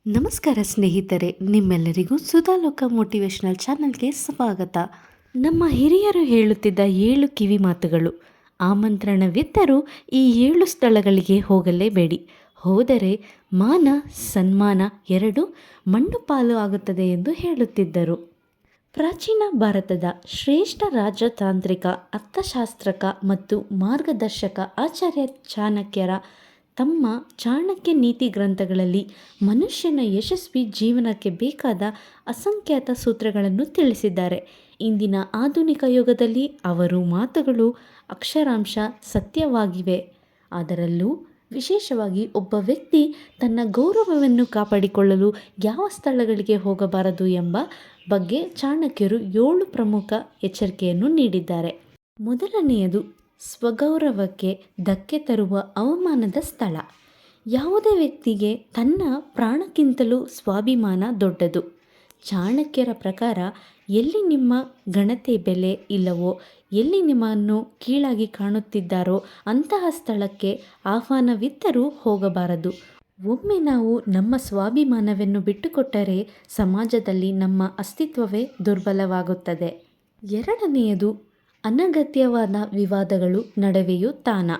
ನಮಸ್ಕಾರ ಸ್ನೇಹಿತರೆ, ನಿಮ್ಮೆಲ್ಲರಿಗೂ ಸುಧಾಲೋಕ ಮೋಟಿವೇಶನಲ್ ಚಾನಲ್ಗೆ ಸ್ವಾಗತ. ನಮ್ಮ ಹಿರಿಯರು ಹೇಳುತ್ತಿದ್ದ 7 ಕಿವಿ ಮಾತುಗಳು. ಆಮಂತ್ರಣವಿದ್ದರೂ ಈ 7 ಸ್ಥಳಗಳಿಗೆ ಹೋಗಲೇಬೇಡಿ. ಹೋದರೆ ಮಾನ ಸನ್ಮಾನ ಎರಡೂ ಮಣ್ಣು ಪಾಲು ಆಗುತ್ತದೆ ಎಂದು ಹೇಳುತ್ತಿದ್ದರು. ಪ್ರಾಚೀನ ಭಾರತದ ಶ್ರೇಷ್ಠ ರಾಜತಾಂತ್ರಿಕ, ಅರ್ಥಶಾಸ್ತ್ರಕ ಮತ್ತು ಮಾರ್ಗದರ್ಶಕ ಆಚಾರ್ಯ ಚಾಣಕ್ಯರ ತಮ್ಮ ಚಾಣಕ್ಯ ನೀತಿ ಗ್ರಂಥಗಳಲ್ಲಿ ಮನುಷ್ಯನ ಯಶಸ್ವಿ ಜೀವನಕ್ಕೆ ಬೇಕಾದ ಅಸಂಖ್ಯಾತ ಸೂತ್ರಗಳನ್ನು ತಿಳಿಸಿದ್ದಾರೆ. ಇಂದಿನ ಆಧುನಿಕ ಯುಗದಲ್ಲಿ ಅವರ ಮಾತುಗಳು ಅಕ್ಷರಾಂಶ ಸತ್ಯವಾಗಿವೆ. ಅದರಲ್ಲೂ ವಿಶೇಷವಾಗಿ ಒಬ್ಬ ವ್ಯಕ್ತಿ ತನ್ನ ಗೌರವವನ್ನು ಕಾಪಾಡಿಕೊಳ್ಳಲು ಯಾವ ಸ್ಥಳಗಳಿಗೆ ಹೋಗಬಾರದು ಎಂಬ ಬಗ್ಗೆ ಚಾಣಕ್ಯರು 7 ಪ್ರಮುಖ ಎಚ್ಚರಿಕೆಯನ್ನು ನೀಡಿದ್ದಾರೆ. ಮೊದಲನೆಯದು, ಸ್ವಗೌರವಕ್ಕೆ ಧಕ್ಕೆ ತರುವ ಅವಮಾನದ ಸ್ಥಳ. ಯಾವುದೇ ವ್ಯಕ್ತಿಗೆ ತನ್ನ ಪ್ರಾಣಕ್ಕಿಂತಲೂ ಸ್ವಾಭಿಮಾನ ದೊಡ್ಡದು. ಚಾಣಕ್ಯರ ಪ್ರಕಾರ ಎಲ್ಲಿ ನಿಮ್ಮ ಘನತೆ ಬೆಲೆ ಇಲ್ಲವೋ, ಎಲ್ಲಿ ನಿಮ್ಮನ್ನು ಕೀಳಾಗಿ ಕಾಣುತ್ತಿದ್ದಾರೋ ಅಂತಹ ಸ್ಥಳಕ್ಕೆ ಆಹ್ವಾನವಿದ್ದರೂ ಹೋಗಬಾರದು. ಒಮ್ಮೆ ನಾವು ನಮ್ಮ ಸ್ವಾಭಿಮಾನವನ್ನು ಬಿಟ್ಟುಕೊಟ್ಟರೆ ಸಮಾಜದಲ್ಲಿ ನಮ್ಮ ಅಸ್ತಿತ್ವವೇ ದುರ್ಬಲವಾಗುತ್ತದೆ. ಎರಡನೆಯದು, ಅನಗತ್ಯವಾದ ವಿವಾದಗಳು ನಡುವೆಯೂ ತಾಣ.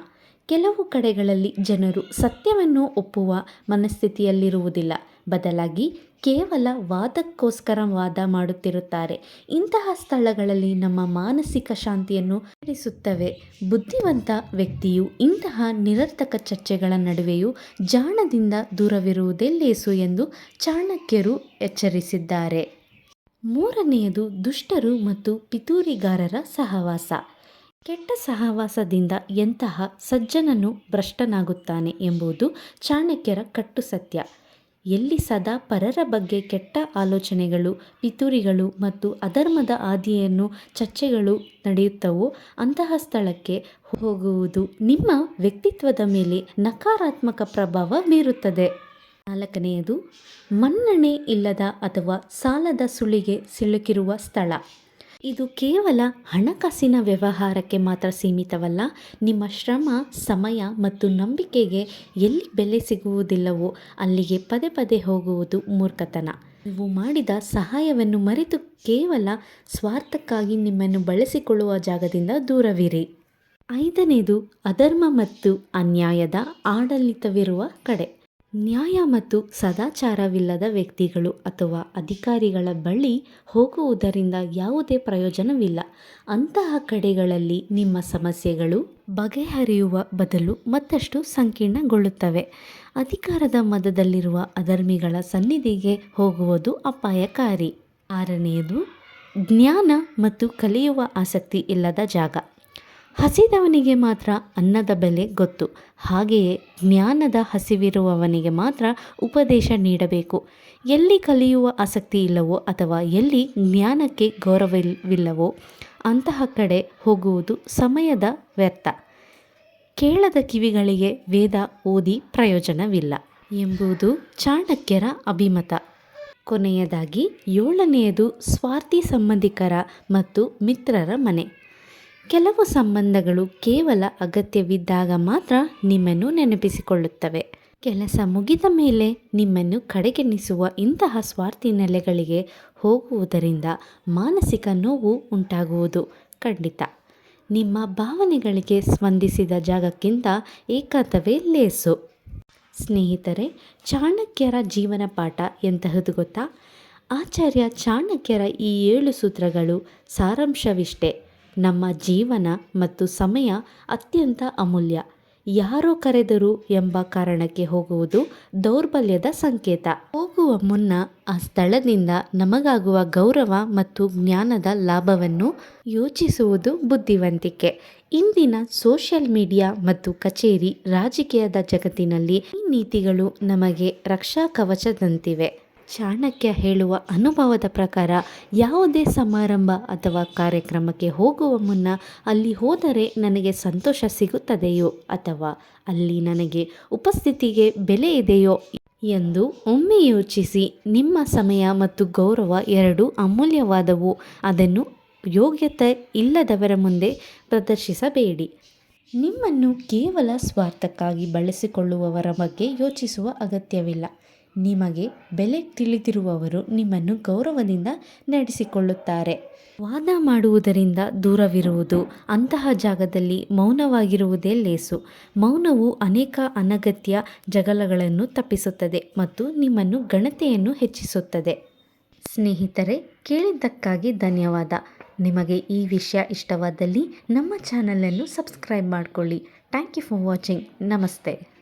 ಕೆಲವು ಕಡೆಗಳಲ್ಲಿ ಜನರು ಸತ್ಯವನ್ನು ಒಪ್ಪುವ ಮನಸ್ಥಿತಿಯಲ್ಲಿರುವುದಿಲ್ಲ. ಬದಲಾಗಿ ಕೇವಲ ವಾದಕ್ಕೋಸ್ಕರ ವಾದ ಮಾಡುತ್ತಿರುತ್ತಾರೆ. ಇಂತಹ ಸ್ಥಳಗಳಲ್ಲಿ ನಮ್ಮ ಮಾನಸಿಕ ಶಾಂತಿಯನ್ನು ಕೆಡಿಸುತ್ತವೆ. ಬುದ್ಧಿವಂತ ವ್ಯಕ್ತಿಯು ಇಂತಹ ನಿರರ್ಥಕ ಚರ್ಚೆಗಳ ನಡುವೆಯೂ ಜಾಣದಿಂದ ದೂರವಿರುವುದೇ ಲೇಸು ಎಂದು ಚಾಣಕ್ಯರು ಎಚ್ಚರಿಸಿದ್ದಾರೆ. ಮೂರನೆಯದು, ದುಷ್ಟರು ಮತ್ತು ಪಿತೂರಿಗಾರರ ಸಹವಾಸ. ಕೆಟ್ಟ ಸಹವಾಸದಿಂದ ಎಂತಹ ಸಜ್ಜನನು ಭ್ರಷ್ಟನಾಗುತ್ತಾನೆ ಎಂಬುದು ಚಾಣಕ್ಯರ ಕಟ್ಟು ಸತ್ಯ. ಎಲ್ಲಿ ಸದಾ ಪರರ ಬಗ್ಗೆ ಕೆಟ್ಟ ಆಲೋಚನೆಗಳು, ಪಿತೂರಿಗಳು ಮತ್ತು ಅಧರ್ಮದ ಹಾದಿಯನ್ನು ಚರ್ಚೆಗಳು ನಡೆಯುತ್ತವೋ ಅಂತಹ ಸ್ಥಳಕ್ಕೆ ಹೋಗುವುದು ನಿಮ್ಮ ವ್ಯಕ್ತಿತ್ವದ ಮೇಲೆ ನಕಾರಾತ್ಮಕ ಪ್ರಭಾವ ಬೀರುತ್ತದೆ. ನಾಲ್ಕನೆಯದು, ಮನ್ನಣೆ ಇಲ್ಲದ ಅಥವಾ ಸಾಲದ ಸುಳಿಗೆ ಸಿಲುಕಿರುವ ಸ್ಥಳ. ಇದು ಕೇವಲ ಹಣಕಾಸಿನ ವ್ಯವಹಾರಕ್ಕೆ ಮಾತ್ರ ಸೀಮಿತವಲ್ಲ. ನಿಮ್ಮ ಶ್ರಮ, ಸಮಯ ಮತ್ತು ನಂಬಿಕೆಗೆ ಎಲ್ಲಿ ಬೆಲೆ ಸಿಗುವುದಿಲ್ಲವೋ ಅಲ್ಲಿಗೆ ಪದೇ ಪದೇ ಹೋಗುವುದು ಮೂರ್ಖತನ. ನೀವು ಮಾಡಿದ ಸಹಾಯವನ್ನು ಮರೆತು ಕೇವಲ ಸ್ವಾರ್ಥಕ್ಕಾಗಿ ನಿಮ್ಮನ್ನು ಬಳಸಿಕೊಳ್ಳುವ ಜಾಗದಿಂದ ದೂರವಿರಿ. ಐದನೇದು, ಅಧರ್ಮ ಮತ್ತು ಅನ್ಯಾಯದ ಆಡಳಿತವಿರುವ ಕಡೆ. ನ್ಯಾಯ ಮತ್ತು ಸದಾಚಾರವಿಲ್ಲದ ವ್ಯಕ್ತಿಗಳು ಅಥವಾ ಅಧಿಕಾರಿಗಳ ಬಳಿ ಹೋಗುವುದರಿಂದ ಯಾವುದೇ ಪ್ರಯೋಜನವಿಲ್ಲ. ಅಂತಹ ಕಡೆಗಳಲ್ಲಿ ನಿಮ್ಮ ಸಮಸ್ಯೆಗಳು ಬಗೆಹರಿಯುವ ಬದಲು ಮತ್ತಷ್ಟು ಸಂಕೀರ್ಣಗೊಳ್ಳುತ್ತವೆ. ಅಧಿಕಾರದ ಮದದಲ್ಲಿರುವ ಅಧರ್ಮಿಗಳ ಸನ್ನಿಧಿಗೆ ಹೋಗುವುದು ಅಪಾಯಕಾರಿ. ಆರನೆಯದು, ಜ್ಞಾನ ಮತ್ತು ಕಲಿಯುವ ಆಸಕ್ತಿ ಇಲ್ಲದ ಜಾಗ. ಹಸಿದವನಿಗೆ ಮಾತ್ರ ಅನ್ನದ ಬೆಲೆ ಗೊತ್ತು. ಹಾಗೆಯೇ ಜ್ಞಾನದ ಹಸಿವಿರುವವನಿಗೆ ಮಾತ್ರ ಉಪದೇಶ ನೀಡಬೇಕು. ಎಲ್ಲಿ ಕಲಿಯುವ ಆಸಕ್ತಿ ಇಲ್ಲವೋ ಅಥವಾ ಎಲ್ಲಿ ಜ್ಞಾನಕ್ಕೆ ಗೌರವವಿಲ್ಲವೋ ಅಂತಹ ಕಡೆ ಹೋಗುವುದು ಸಮಯದ ವ್ಯರ್ಥ. ಕೇಳದ ಕಿವಿಗಳಿಗೆ ವೇದ ಓದಿ ಪ್ರಯೋಜನವಿಲ್ಲ ಎಂಬುದು ಚಾಣಕ್ಯರ ಅಭಿಮತ. ಕೊನೆಯದಾಗಿ ಏಳನೆಯದು, ಸ್ವಾರ್ಥಿ ಸಂಬಂಧಿಕರ ಮತ್ತು ಮಿತ್ರರ ಮನೆ. ಕೆಲವು ಸಂಬಂಧಗಳು ಕೇವಲ ಅಗತ್ಯವಿದ್ದಾಗ ಮಾತ್ರ ನಿಮ್ಮನ್ನು ನೆನಪಿಸಿಕೊಳ್ಳುತ್ತವೆ. ಕೆಲಸ ಮುಗಿದ ಮೇಲೆ ನಿಮ್ಮನ್ನು ಕಡೆಗಣಿಸುವ ಇಂತಹ ಸ್ವಾರ್ಥಿ ನೆಲೆಗಳಿಗೆ ಹೋಗುವುದರಿಂದ ಮಾನಸಿಕ ನೋವು ಉಂಟಾಗುವುದು ಖಂಡಿತ. ನಿಮ್ಮ ಭಾವನೆಗಳಿಗೆ ಸ್ಪಂದಿಸಿದ ಜಾಗಕ್ಕಿಂತ ಏಕಾಂತವೇ ಲೇಸು. ಸ್ನೇಹಿತರೆ, ಚಾಣಕ್ಯರ ಜೀವನ ಪಾಠ ಎಂತಹದ್ದು ಗೊತ್ತಾ? ಆಚಾರ್ಯ ಚಾಣಕ್ಯರ ಈ 7 ಸೂತ್ರಗಳು ಸಾರಾಂಶವಿಷ್ಟೇ. ನಮ್ಮ ಜೀವನ ಮತ್ತು ಸಮಯ ಅತ್ಯಂತ ಅಮೂಲ್ಯ. ಯಾರೋ ಕರೆದರು ಎಂಬ ಕಾರಣಕ್ಕೆ ಹೋಗುವುದು ದೌರ್ಬಲ್ಯದ ಸಂಕೇತ. ಹೋಗುವ ಮುನ್ನ ಆ ಸ್ಥಳದಿಂದ ನಮಗಾಗುವ ಗೌರವ ಮತ್ತು ಜ್ಞಾನದ ಲಾಭವನ್ನು ಯೋಚಿಸುವುದು ಬುದ್ಧಿವಂತಿಕೆ. ಇಂದಿನ ಸೋಷಿಯಲ್ ಮೀಡಿಯಾ ಮತ್ತು ಕಚೇರಿ ರಾಜಕೀಯದ ಜಗತ್ತಿನಲ್ಲಿ ಈ ನೀತಿಗಳು ನಮಗೆ ರಕ್ಷಾ ಕವಚದಂತಿವೆ. ಚಾಣಕ್ಯ ಹೇಳುವ ಅನುಭವದ ಪ್ರಕಾರ ಯಾವುದೇ ಸಮಾರಂಭ ಅಥವಾ ಕಾರ್ಯಕ್ರಮಕ್ಕೆ ಹೋಗುವ ಮುನ್ನ ಅಲ್ಲಿ ಹೋದರೆ ನನಗೆ ಸಂತೋಷ ಸಿಗುತ್ತದೆಯೋ ಅಥವಾ ಅಲ್ಲಿ ನನಗೆ ಉಪಸ್ಥಿತಿಗೆ ಬೆಲೆ ಇದೆಯೋ ಎಂದು ಒಮ್ಮೆ ಯೋಚಿಸಿ. ನಿಮ್ಮ ಸಮಯ ಮತ್ತು ಗೌರವ ಎರಡೂ ಅಮೂಲ್ಯವಾದವು. ಅದನ್ನು ಯೋಗ್ಯತೆ ಇಲ್ಲದವರ ಮುಂದೆ ಪ್ರದರ್ಶಿಸಬೇಡಿ. ನಿಮ್ಮನ್ನು ಕೇವಲ ಸ್ವಾರ್ಥಕ್ಕಾಗಿ ಬಳಸಿಕೊಳ್ಳುವವರ ಬಗ್ಗೆ ಯೋಚಿಸುವ ಅಗತ್ಯವಿಲ್ಲ. ನಿಮಗೆ ಬೆಲೆ ತಿಳಿದಿರುವವರು ನಿಮ್ಮನ್ನು ಗೌರವದಿಂದ ನಡೆಸಿಕೊಳ್ಳುತ್ತಾರೆ. ವಾದ ಮಾಡುವುದರಿಂದ ದೂರವಿರುವುದು, ಅಂತಹ ಜಾಗದಲ್ಲಿ ಮೌನವಾಗಿರುವುದೇ ಲೇಸು. ಮೌನವು ಅನೇಕ ಅನಗತ್ಯ ಜಗಳಗಳನ್ನು ತಪ್ಪಿಸುತ್ತದೆ ಮತ್ತು ನಿಮ್ಮನ್ನು ಘನತೆಯನ್ನು ಹೆಚ್ಚಿಸುತ್ತದೆ. ಸ್ನೇಹಿತರೆ, ಕೇಳಿದ್ದಕ್ಕಾಗಿ ಧನ್ಯವಾದ. ನಿಮಗೆ ಈ ವಿಷಯ ಇಷ್ಟವಾದಲ್ಲಿ ನಮ್ಮ ಚಾನಲನ್ನು ಸಬ್ಸ್ಕ್ರೈಬ್ ಮಾಡಿಕೊಳ್ಳಿ. Thank you for watching. ನಮಸ್ತೆ.